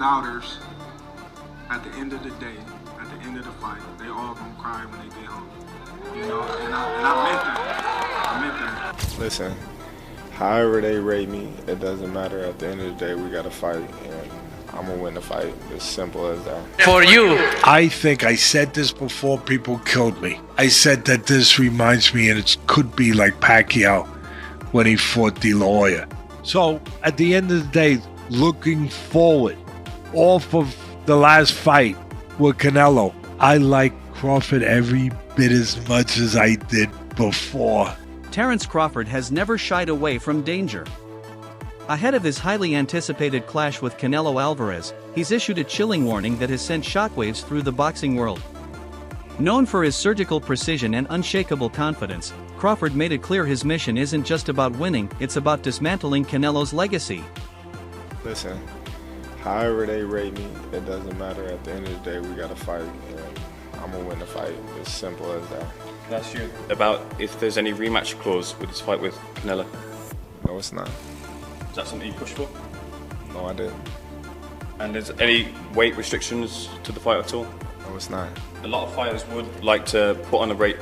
doubters, at the end of the day, at the end of the fight, they all gonna cry when they get home. You know, and I meant that. I meant that. Listen, however they rate me, it doesn't matter. At the end of the day, we gotta fight, and I'm gonna win the fight. As simple as that. For you, I think I said this before people killed me. I said that this reminds me, and it could be like Pacquiao when he fought De La Hoya. So at the end of the day, looking forward off of the last fight with Canelo, I like Crawford every bit as much as I did before. Terence Crawford has never shied away from danger. Ahead of his highly anticipated clash with Canelo Alvarez, he's issued a chilling warning that has sent shockwaves through the boxing world. Known for his surgical precision and unshakable confidence, Crawford made it clear his mission isn't just about winning, it's about dismantling Canelo's legacy. Listen, however they rate me, it doesn't matter. At the end of the day, we gotta fight, and I'm gonna win the fight. As simple as that. Can I ask you about if there's any rematch clause with this fight with Canelo? No, it's not. Is that something you push for? No, I didn't. And is any weight restrictions to the fight at all? No, it's not. A lot of fighters would like to put on a weight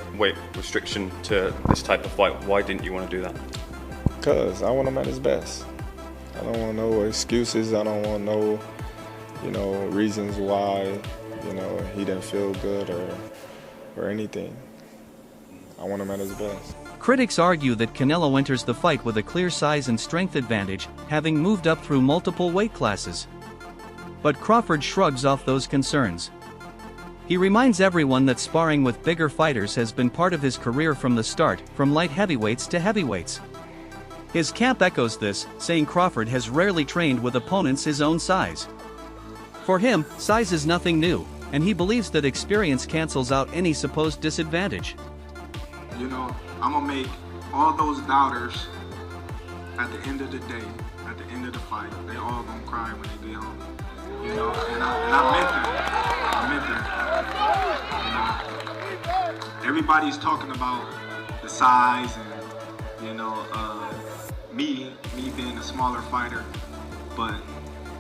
restriction to this type of fight. Why didn't you want to do that? Because I want him at his best. I don't want no excuses. I don't want no, reasons why, he didn't feel good or anything. I want him at his best. Critics argue that Canelo enters the fight with a clear size and strength advantage, having moved up through multiple weight classes. But Crawford shrugs off those concerns. He reminds everyone that sparring with bigger fighters has been part of his career from the start, from light heavyweights to heavyweights. His camp echoes this, saying Crawford has rarely trained with opponents his own size. For him, size is nothing new, and he believes that experience cancels out any supposed disadvantage. I'm gonna make all those doubters, at the end of the day, at the end of the fight, they all gonna cry when they get home. And I meant that. I meant that. Everybody's talking about the size and, me being a smaller fighter. But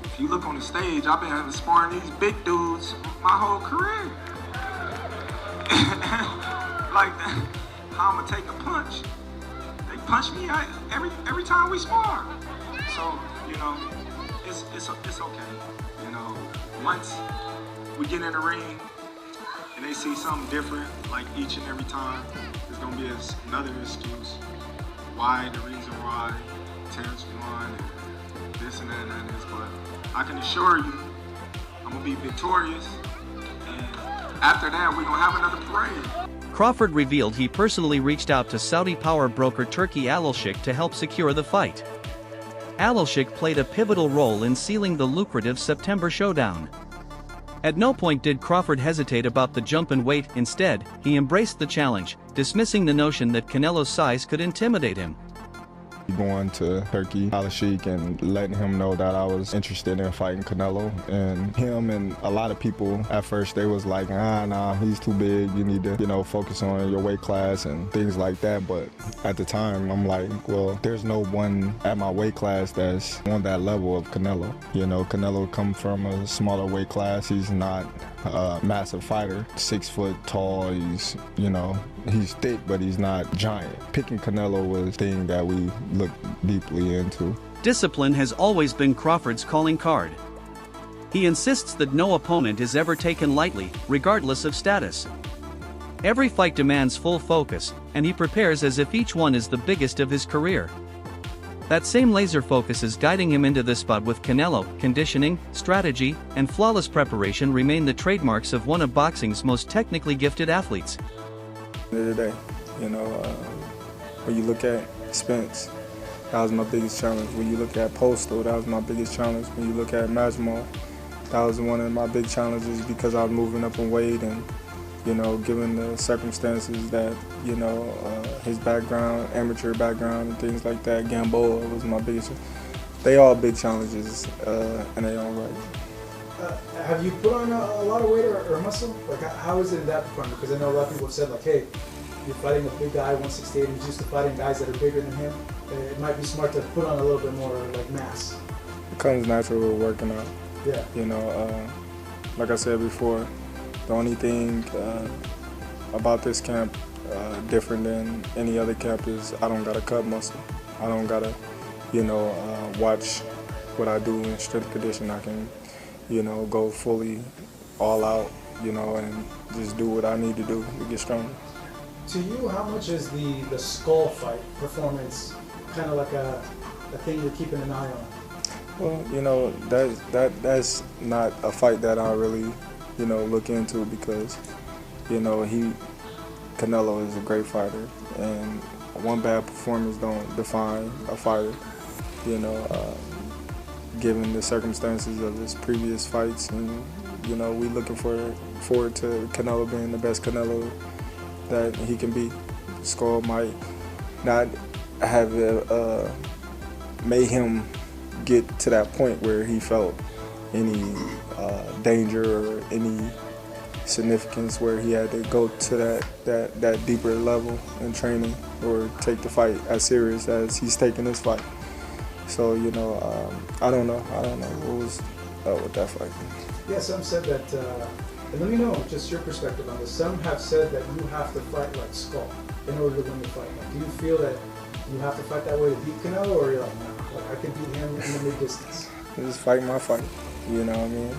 if you look on the stage, I've been sparring these big dudes my whole career. Like, how I'm gonna take a punch. They punch me every time we spar. So, it's okay. Once we get in the ring and they see something different, like each and every time, there's gonna be another excuse. Why, the reason why Terence won, and this and that and that is. But I can assure you, I'm gonna be victorious. And after that, we're gonna have another parade. Crawford revealed he personally reached out to Saudi power broker Turki Al-Sheikh to help secure the fight. Al-Sheikh played a pivotal role in sealing the lucrative September showdown. At no point did Crawford hesitate about the jump in weight. Instead, he embraced the challenge, dismissing the notion that Canelo's size could intimidate him. Going to Turki Al-Sheikh and letting him know that I was interested in fighting Canelo, and him and a lot of people at first, they was like, nah, he's too big, you need to focus on your weight class and things like that. But at the time, I'm like, well, there's no one at my weight class that's on that level of Canelo. Canelo come from a smaller weight class. He's not a massive fighter, 6 foot tall. He's thick, but he's not giant. Picking Canelo was a thing that we looked deeply into. Discipline has always been Crawford's calling card. He insists that no opponent is ever taken lightly, regardless of status. Every fight demands full focus, and he prepares as if each one is the biggest of his career. That same laser focus is guiding him into this spot with Canelo. Conditioning, strategy, and flawless preparation remain the trademarks of one of boxing's most technically gifted athletes. At the end of the day, when you look at Spence, that was my biggest challenge. When you look at Postal, that was my biggest challenge. When you look at Majmal, that was one of my big challenges because I was moving up in weight and, given the circumstances that, his background, amateur background and things like that, Gamboa was my biggest. They all big challenges in their own right. Have you put on a lot of weight or muscle? Like, how is it in that department? Because I know a lot of people have said, like, hey, you're fighting a big guy, 168, and he's used to fighting guys that are bigger than him. It might be smart to put on a little bit more, like, mass. It comes natural with working out. Yeah. You know, like I said before, the only thing about this camp different than any other camp is I don't gotta cut muscle. I don't gotta, watch what I do in strength conditioning. I can, go fully all out, and just do what I need to do to get stronger. To you, how much is the skull fight performance kind of like a thing you're keeping an eye on? Well, that's not a fight that I really, look into because, Canelo is a great fighter, and one bad performance don't define a fighter. Given the circumstances of his previous fights, and we looking forward to Canelo being the best Canelo that he can be. Skull might not have made him get to that point where he felt any danger or any significance where he had to go to that deeper level in training or take the fight as serious as he's taking this fight. So, I don't know what was up with that fight. Yeah, some said that, and let me know just your perspective on this. Some have said that you have to fight like Skull in order to win the fight. Like, do you feel that you have to fight that way to beat Canelo, or you're like, no, like, I can beat him in the mid-distance? Just fight my fight, you know what I mean?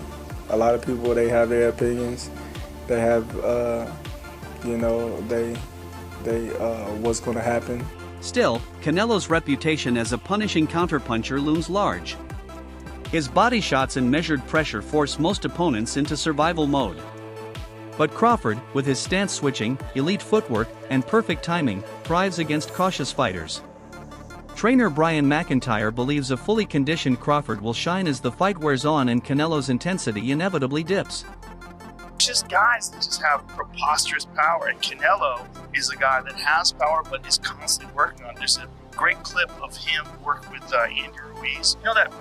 A lot of people, they have their opinions. They have, what's going to happen. Still, Canelo's reputation as a punishing counterpuncher looms large. His body shots and measured pressure force most opponents into survival mode. But Crawford, with his stance switching, elite footwork, and perfect timing, thrives against cautious fighters. Trainer Brian McIntyre believes a fully conditioned Crawford will shine as the fight wears on and Canelo's intensity inevitably dips. Just guys that just have preposterous power, and Canelo is a guy that has power but is constantly working on it. There's a great clip of him working with Andy Ruiz. You know that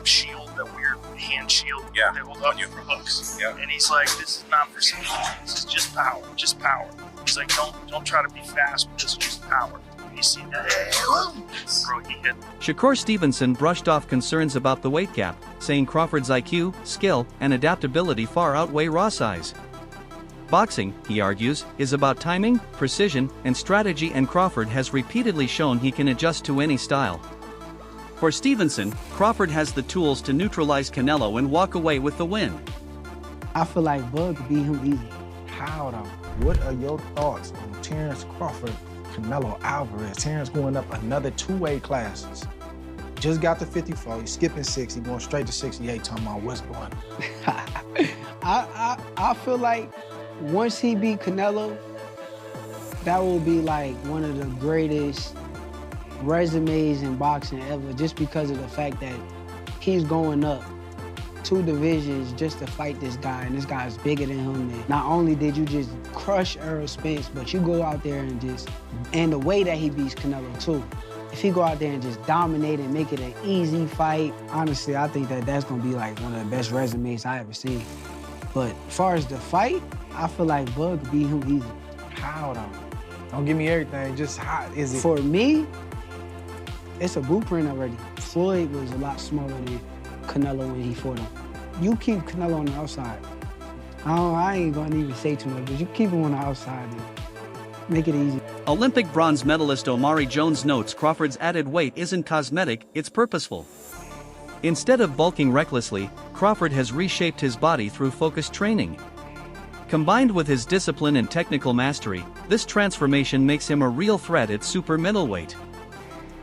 shield, that weird hand shield they hold up for hooks? Yeah. And he's like, this is not for speed, this is just power, just power. He's like, don't try to be fast, but this is just power. And you see that, bro, he hit. Shakur Stevenson brushed off concerns about the weight gap, saying Crawford's IQ, skill, and adaptability far outweigh raw size. Boxing, he argues, is about timing, precision, and strategy, and Crawford has repeatedly shown he can adjust to any style. For Stevenson, Crawford has the tools to neutralize Canelo and walk away with the win. I feel like Bud could beat him easy. How though? What are your thoughts on Terence Crawford, Canelo Alvarez? Terence going up another 2 weight classes. Just got to 54, he's skipping 60, going straight to 68, talking about what's going on. I feel like once he beat Canelo, that will be like one of the greatest resumes in boxing ever, just because of the fact that he's going up 2 divisions just to fight this guy, and this guy's bigger than him. And not only did you just crush Errol Spence, but you go out there and the way that he beats Canelo too. If he go out there and just dominate and make it an easy fight, honestly, I think that's gonna be like one of the best resumes I ever seen. But as far as the fight, I feel like Bud could beat him easy. How though? Don't give me everything, just how is it? For me, it's a blueprint already. Floyd was a lot smaller than Canelo when he fought him. You keep Canelo on the outside. I ain't gonna even say too much, but you keep him on the outside and make it easy. Olympic bronze medalist Omari Jones notes Crawford's added weight isn't cosmetic, it's purposeful. Instead of bulking recklessly, Crawford has reshaped his body through focused training. Combined with his discipline and technical mastery, this transformation makes him a real threat at super middleweight.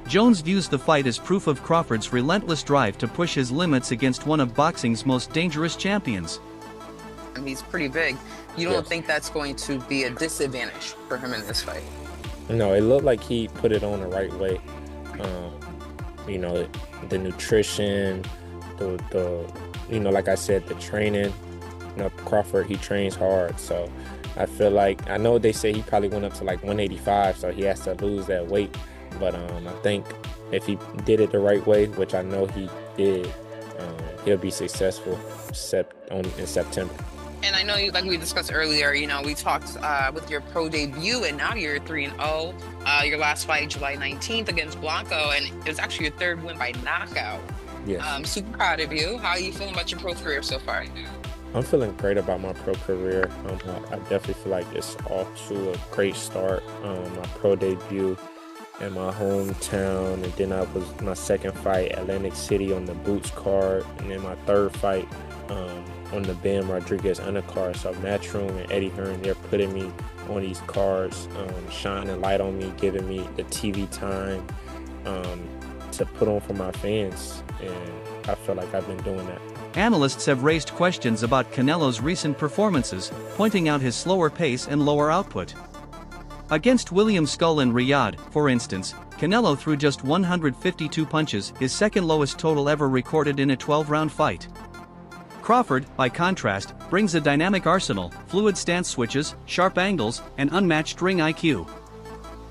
Jones views the fight as proof of Crawford's relentless drive to push his limits against one of boxing's most dangerous champions. He's pretty big. You don't think that's going to be a disadvantage for him in this fight? No, it looked like he put it on the right way. The nutrition, like I said, the training. Crawford, he trains hard, so I feel like, I know they say he probably went up to like 185, so he has to lose that weight. But I think if he did it the right way, which I know he did, he'll be successful in September. And I know, like we discussed earlier, we talked with your pro debut, and now you're 3-0. Your last fight, July 19th against Blanco, and it was actually your 3rd win by knockout. Yes. Super proud of you. How are you feeling about your pro career so far? I'm feeling great about my pro career. I definitely feel like it's off to a great start. My pro debut in my hometown, and then I was my second fight, Atlantic City on the Boots card, and then my third fight on the Ben Rodriguez undercard. So Matchroom and Eddie Hearn, they're putting me on these cards, shining light on me, giving me the TV time to put on for my fans, and I feel like I've been doing that. Analysts have raised questions about Canelo's recent performances, pointing out his slower pace and lower output. Against William Skull in Riyadh, for instance, Canelo threw just 152 punches, his second lowest total ever recorded in a 12-round fight. Crawford, by contrast, brings a dynamic arsenal, fluid stance switches, sharp angles, and unmatched ring IQ.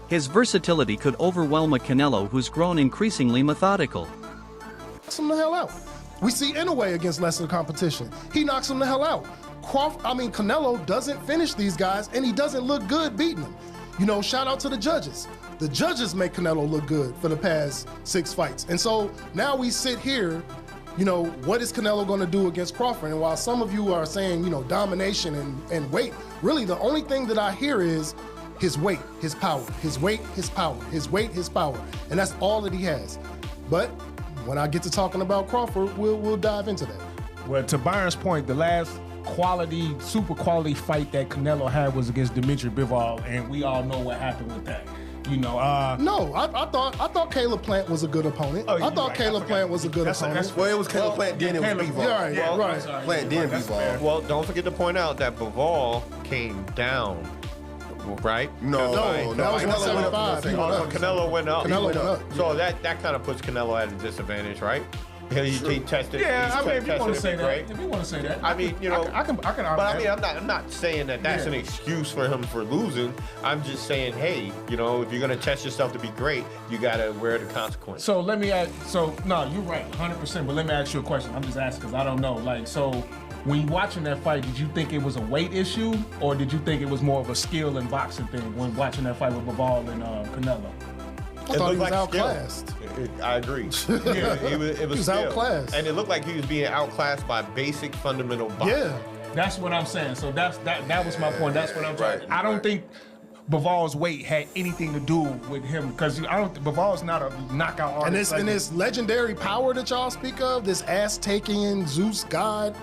His versatility could overwhelm a Canelo who's grown increasingly methodical. Knocks him the hell out. We see Inoue against lesser competition. He knocks him the hell out. Canelo doesn't finish these guys, and he doesn't look good beating them. You know, shout out to the judges. The judges make Canelo look good for the past 6 fights. And so now we sit here, you know, what is Canelo going to do against Crawford? And while some of you are saying, you know, domination and weight, really the only thing that I hear is his weight, his power, his weight, his power, his weight, his power. And that's all that he has. But when I get to talking about Crawford, we'll dive into that. Well, to Byron's point, the last quality, super quality fight that Canelo had was against Dimitri Bivol, and we all know what happened with that. You know, no, I thought Caleb Plant was a good opponent. Oh, I thought Caleb Plant was a good opponent. Well, it was Caleb Plant, then it was Bivol. Yeah, right. Plant, then Bivol. Well, don't forget to point out that Bivol came down, right? No, that was 175. Canelo went up. Canelo went up. So that kind of puts Canelo at a disadvantage, right? He tested. Yeah, I mean, if you want to say that, right? if you want to say that, I mean, you know, I can. But I mean, I'm not saying that that's an excuse for him for losing. I'm just saying, hey, you know, if you're gonna test yourself to be great, you gotta wear the consequence. So let me ask. So no, you're right, 100%. But let me ask you a question. I'm just asking because I don't know. Like, so when you watching that fight, did you think it was a weight issue, or did you think it was more of a skill and boxing thing when watching that fight with Bivol and Canelo? I thought he was outclassed. I agree. It was outclassed. And it looked like he was being outclassed by basic fundamental boxing. Yeah. That's what I'm saying. So that was my point. That's what I'm trying. I don't think Bivol's weight had anything to do with him because Bivol's not a knockout artist. And this legendary power that y'all speak of, this ass-taking Zeus god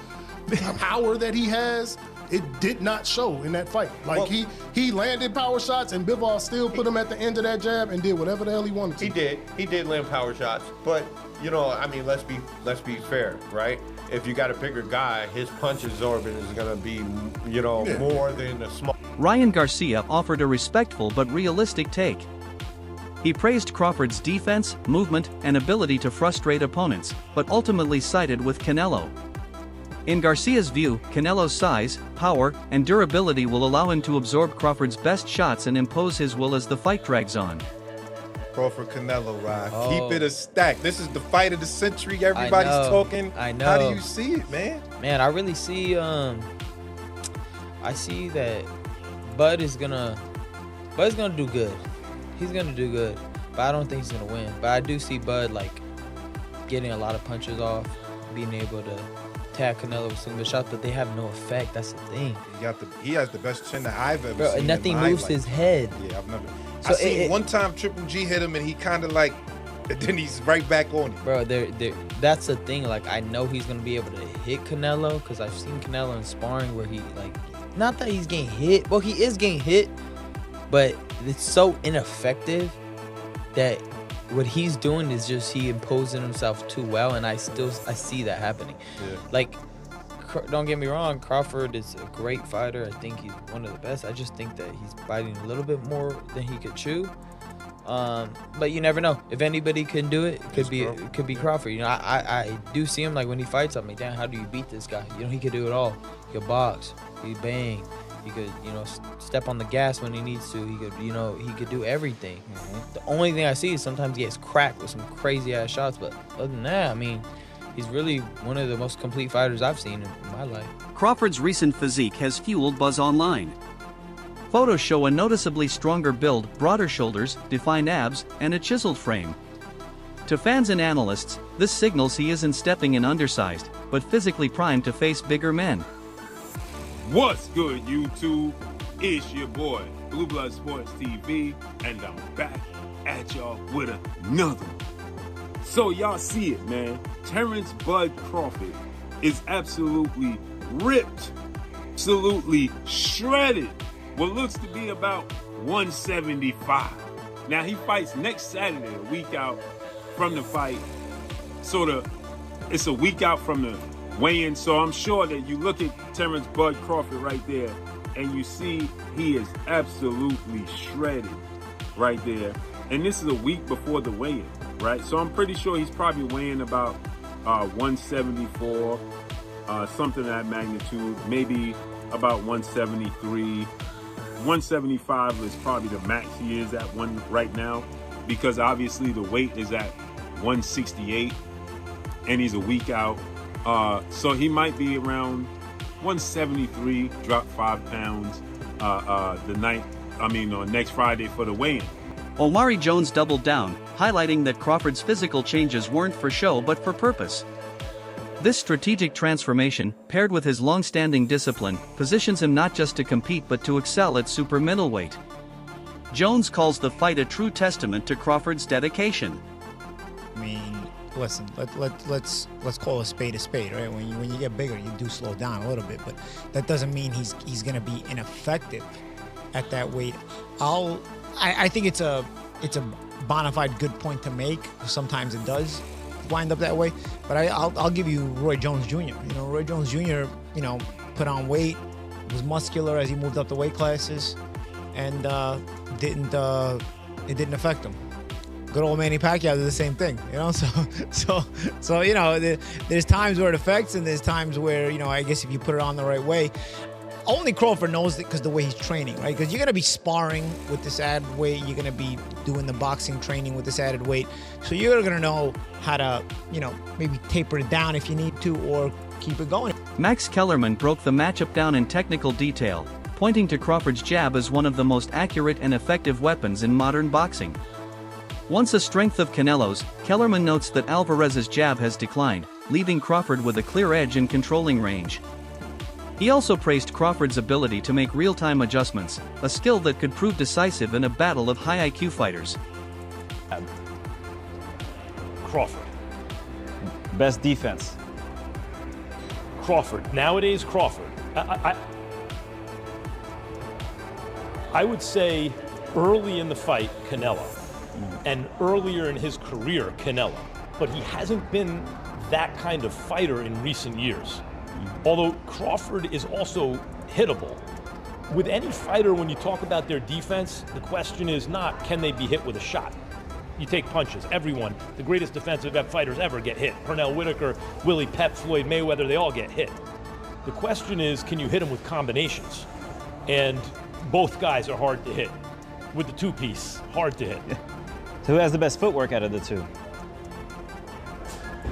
power that he has, it did not show in that fight. Like he landed power shots and Bivol still put him at the end of that jab and did whatever the hell he wanted to. He did land power shots, but you know, I mean, let's be fair, right? If you got a bigger guy, his punch absorbing is gonna be, you know, more than a small. Ryan Garcia offered a respectful but realistic take. He praised Crawford's defense, movement, and ability to frustrate opponents, but ultimately sided with Canelo. In Garcia's view, Canelo's size, power, and durability will allow him to absorb Crawford's best shots and impose his will as the fight drags on. Crawford Canelo, Ryan. Keep it a stack. This is the fight of the century. Everybody's talking. I know. How do you see it, man? Man, I really see. I see that Bud's gonna do good. He's gonna do good, but I don't think he's gonna win. But I do see Bud like getting a lot of punches off, being able to tag Canelo with some good shots, but they have no effect. That's the thing. He has the best chin that I've ever seen. And nothing moves his head. Yeah, I've never. So I seen one time Triple G hit him and he kind of like, and then he's right back on it. Bro, that's the thing. Like, I know he's gonna be able to hit Canelo because I've seen Canelo in sparring where he like, not that he's getting hit. Well, he is getting hit, but it's so ineffective that what he's doing is just he imposing himself too well, and I see that happening. Yeah. Like, don't get me wrong, Crawford is a great fighter. I think he's one of the best. I just think that he's biting a little bit more than he could chew. But you never know. If anybody can do it, it could be Crawford. You know, I do see him like when he fights. I'm like, damn, how do you beat this guy? You know, he could do it all. He could box. He could bang. He could, you know, step on the gas when he needs to. He could, you know, he could do everything. The only thing I see is sometimes he gets cracked with some crazy ass shots. But other than that, I mean, he's really one of the most complete fighters I've seen in my life. Crawford's recent physique has fueled buzz online. Photos show a noticeably stronger build, broader shoulders, defined abs, and a chiseled frame. To fans and analysts, this signals he isn't stepping in undersized, but physically primed to face bigger men. What's good, YouTube? It's your boy, Blue Blood Sports TV, and I'm back at y'all with another one. So y'all see it, man. Terence Bud Crawford is absolutely ripped, absolutely shredded. What looks to be about 175. Now he fights next Saturday, a week out from the fight. It's a week out from the weigh-in, so I'm sure that you look at Terence Bud Crawford right there, and you see he is absolutely shredded right there. And this is a week before the weigh-in, right? So I'm pretty sure he's probably weighing about 174, something of that magnitude, maybe about 173. 175 is probably the max he is at right now, because obviously the weight is at 168, and he's a week out. So he might be around 173, drop 5 pounds next Friday for the weigh-in. Omari Jones doubled down, highlighting that Crawford's physical changes weren't for show but for purpose. This strategic transformation, paired with his long-standing discipline, positions him not just to compete but to excel at super middleweight. Jones calls the fight a true testament to Crawford's dedication. I mean, listen, let's call a spade, right? When you get bigger, you do slow down a little bit, but that doesn't mean he's gonna be ineffective at that weight. I think it's a bona fide good point to make. Sometimes it does wind up that way, but I'll give you Roy Jones Jr. Roy Jones Jr. Put on weight, was muscular as he moved up the weight classes, and it didn't affect him. Good old Manny Pacquiao did the same thing, So there's times where it affects, and there's times where I guess if you put it on the right way. Only Crawford knows it because the way he's training, right? Because you're going to be sparring with this added weight. You're going to be doing the boxing training with this added weight. So you're going to know how to, maybe taper it down if you need to, or keep it going. Max Kellerman broke the matchup down in technical detail, pointing to Crawford's jab as one of the most accurate and effective weapons in modern boxing. Once a strength of Canelo's, Kellerman notes that Alvarez's jab has declined, leaving Crawford with a clear edge in controlling range. He also praised Crawford's ability to make real-time adjustments, a skill that could prove decisive in a battle of high IQ fighters. Crawford. Best defense. Crawford. Nowadays, Crawford. I would say early in the fight, Canelo. And earlier in his career, Canelo. But he hasn't been that kind of fighter in recent years. Although Crawford is also hittable. With any fighter, when you talk about their defense, the question is not, can they be hit with a shot? You take punches. Everyone, the greatest defensive fighters ever get hit. Pernell Whitaker, Willie Pep, Floyd Mayweather, they all get hit. The question is, can you hit them with combinations? And both guys are hard to hit. With the two-piece, hard to hit. So who has the best footwork out of the two?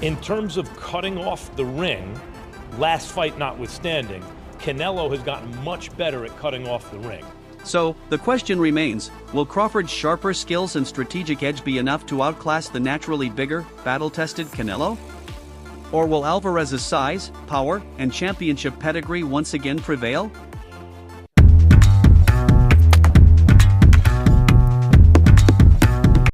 In terms of cutting off the ring, last fight notwithstanding, Canelo has gotten much better at cutting off the ring. So, the question remains, will Crawford's sharper skills and strategic edge be enough to outclass the naturally bigger, battle-tested Canelo? Or will Alvarez's size, power, and championship pedigree once again prevail?